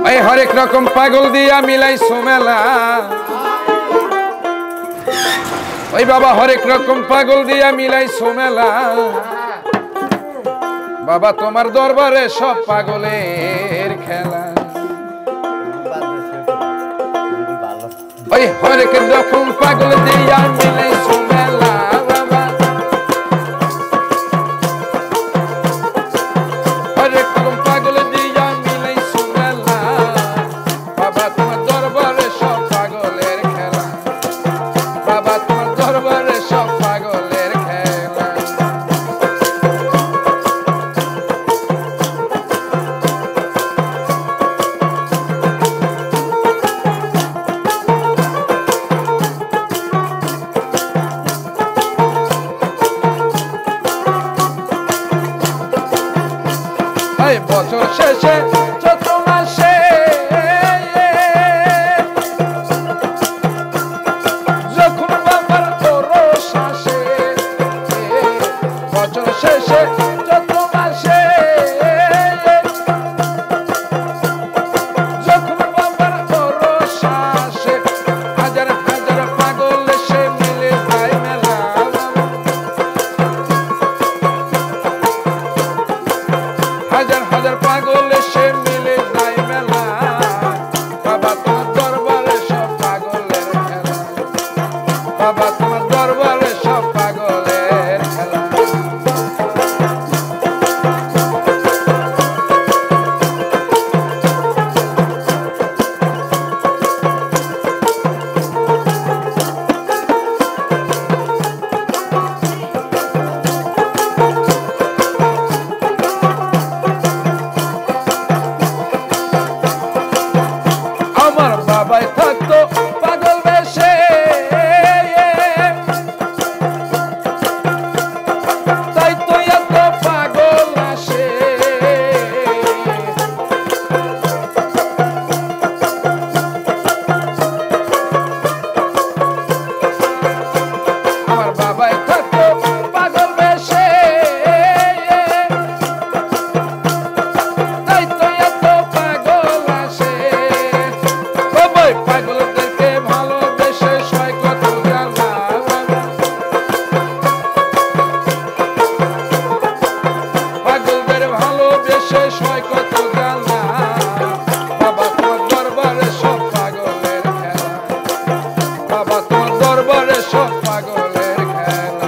ওই হরেক রকম পাগল দিয়া মিলাইছো মেলা, ওই বাবা হরেক রকম পাগল দিয়া মিলাইছো মেলা। বাবা তোমার দরবারে সব পাগলের খেলা। ওই হরেক রকম পাগল দিয়া মিলাইছো মেলা বাবা, হরেক রকম পাগল দিয়া মিলাইছো মেলা। বাবা তোমার দরবারে সব পাগলের খেলা, বাবা তোমার দরবারে সব পাগলের খেলা। বছর শেষে চৈত্র মাসে যখন বাবার ওরস আসে, বছর শেষে চৈত্র মাসে যখন বাবার ওরস আসে, হাজার হাজার পাগল এসে মিলে যায় মেলা। হাজার হাজার পাগল এসে মিলে যায় মেলা। বাবা তোমার দরবারে সব পাগলের খেলা, বাবা তোমার দরবারে সব পাগলের খেলা। আমার বাবাই থাকতো পাগল বেশে, তাই তো এত পাগল আসে। আমার বাবাই থাকতো পাগল বেশে, তাই তো এত পাগল আসে। পাগলদেরকে ভালোবেসে সয় কত জ্বালা, পাগলদের ভালোবেসে সয় কত জ্বালা। বাবা তোমার দরবারে সব পাগলের খেলা, বাবা তোমার দরবারে সব পাগলের খেলা।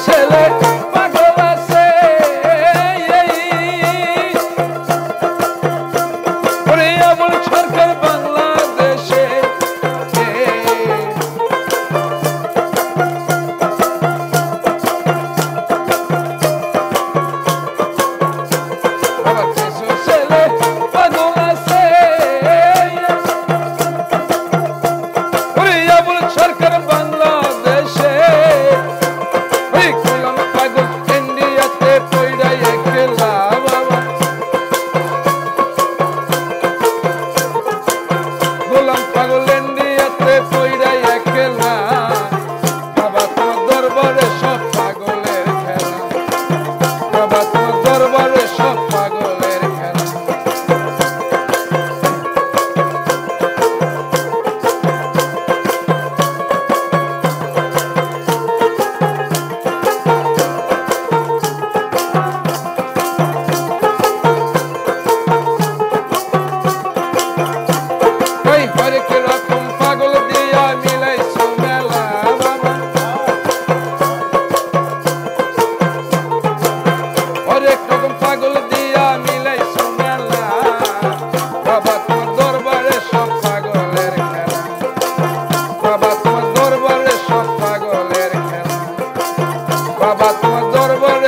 ছেলে পাগল আছে ওরে এমন সরকার বাংলাদেশে, আমার কিছু ছেলে পাগল আছে ওরে এমন সরকার বাংলাদেশে। গোলাম পাগল ইন্ডিয়াতে পইড়া একলা বাবা, গোলাম পাগল ইন্ডিয়াতে পইড়া একলা। বাবা তোমার দরবারে সব পাগলের খেলা, বাবা তোমার দরবারে সব পাগলের খেলা। হরেক রকম পাগল দিয়া মিলাইছো মেলা বাবা, হরেক রকম পাগল দিয়া মিলাইছো মেলা। বাবা তোমার দরবারে সব পাগলের খেলা, বাবা তোমার দরবারে সব পাগলের খেলা, বাবা তোমার দরবারে